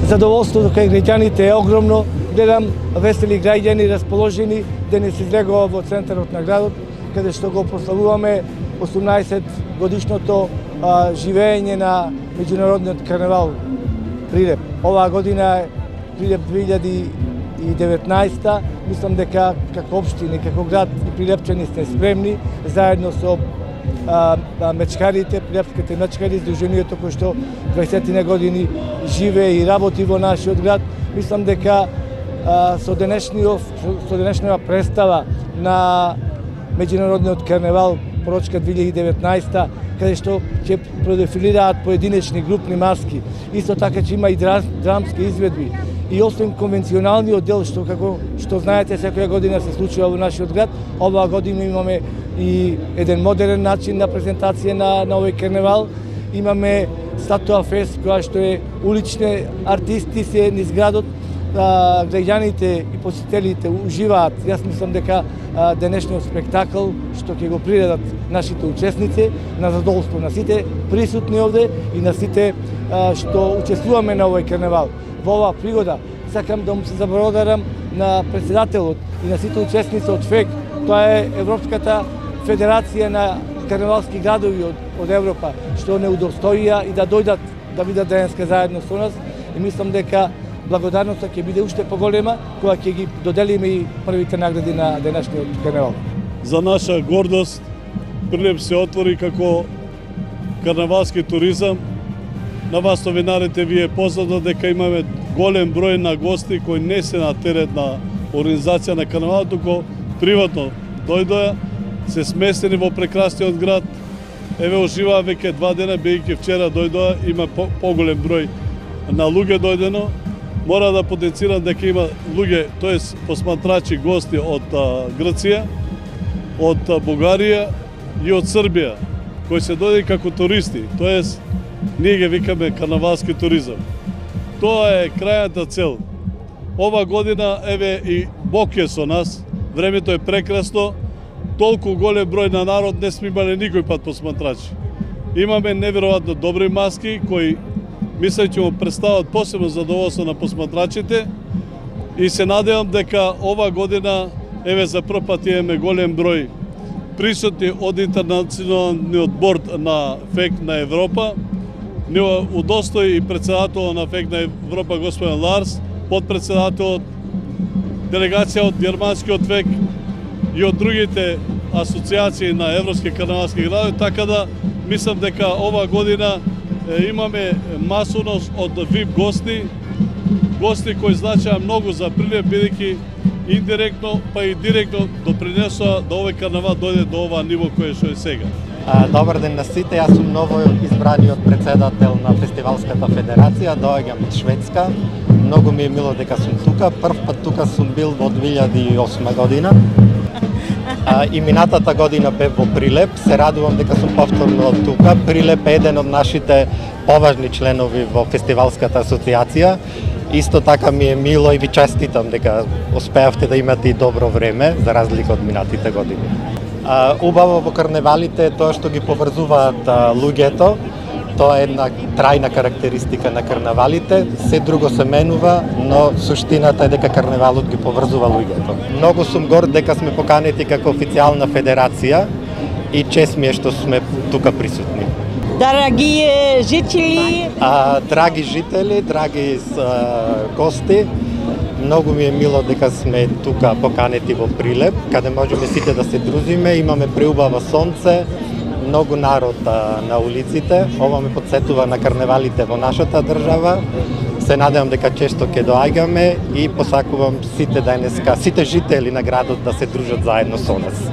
Задоволството кај граѓаните е огромно. Гледам весели граѓани расположени денес излегува во центарот на градот, каде што го прославуваме 18 годишното живење на меѓународниот карневал Прилеп. Оваа година е Прилеп 2019. Мислам дека како општини, како град и прилепчани сте спремни заедно со мечкарите, прилепските мечкари, здруженијето кој што 20 години живее и работи во нашиот град. Мислам дека со денешната представа на меѓународниот карневал Порочка 2019, каде што ќе продефилираат поединечни групни маски. Исто така ќе има и драмски изведби. И освен конвенционалниот дел, што знаете секоја година се случува во нашиот град, оваа година имаме и еден модерен начин на презентација на овој карневал. Имаме статуа фест, која што е улични артисти се низ градот, граѓаните и посетителите уживаат. Јас мислам дека денешниот спектакл што ќе го приредат нашите учесници на задоволство на сите присутни овде и на сите што учествуваме на овој карневал. Во оваа пригода сакам да му се заблагодарам на председателот и на сите учесници од ФЕК. Тоа е Европската федерација на карневалски градови од Европа, што не удостоија и да дојдат да бидат денеска заедно со нас. И мислам дека благодарноста ќе биде уште поголема кога ќе ги доделиме и првите награди на денешниот карневал. За наша гордост, Прилеп се отвори како карневалски туризам. На вас, новинарите, ви е познато дека имаме голем број на гости кои не се на терет на организација на карневалот, туку приватно дојдоа, се сместени во прекрасниот град. Еве уживаа веќе 2 дена, бејќи вчера дојдоа, има поголем број на луѓе дојдено. Мора да потенцирам дека има луѓе, тоест посматрачи, гости од Грција, од Бугарија и од Србија, кои се дојде како туристи, тоест ние ги викаме карнавалски туризам. Тоа е крајната цел. Ова година, еве, и Бог е со нас, времето е прекрасно, толку голем број на народ не сме имали никој пат посматрачи. Имаме неверојатно добри маски, кои мислам ќе му представат посебно задоволство на посматрачите и се надевам дека ова година, еве, за прв пат имаме голем број присутни од интернационалниот борд на ФЕК на Европа. Ни удостои и председател на ФЕК на Европа господин Ларс, подпредседател делегација од германскиот ФЕК и од другите асоциации на европски карневалски градови, така да мислам дека ова година имаме масовност од VIP гости кои значеа многу за Прилеп, бидејќи индиректно па и директно допринесоа да овој карнавал дојде до ова ниво кое што е сега. Добар ден на сите, јас сум ново избраниот председател на Фестивалската федерација, доаѓам од Шведска. Многу ми е мило дека сум тука, прв пат тука сум бил во 2008 година. И минатата година бев во Прилеп, се радувам дека сум повторно тука. Прилеп е еден од нашите поважни членови во Фестивалската асоциација. Исто така ми е мило и ви честитам дека успеавте да имате и добро време, за разлика од минатите години. Убаво во карневалите е тоа што ги поврзуваат луѓето. Тоа е една трајна карактеристика на карнавалите. Се друго се менува, но суштината е дека карневалот ги поврзува луѓето. Многу сум горд дека сме поканети како официјална федерација и чест ми е што сме тука присутни. Драги жители, драги жители, драги гости, многу ми е мило дека сме тука поканети во Прилеп, каде можеме сите да се дружиме, имаме преубаво сонце, многу народ на улиците. Ова ме потсетува на карневалите во нашата држава. Се надевам дека често ќе доаѓаме и посакувам сите денеска, сите жители на градот да се дружат заедно со нас.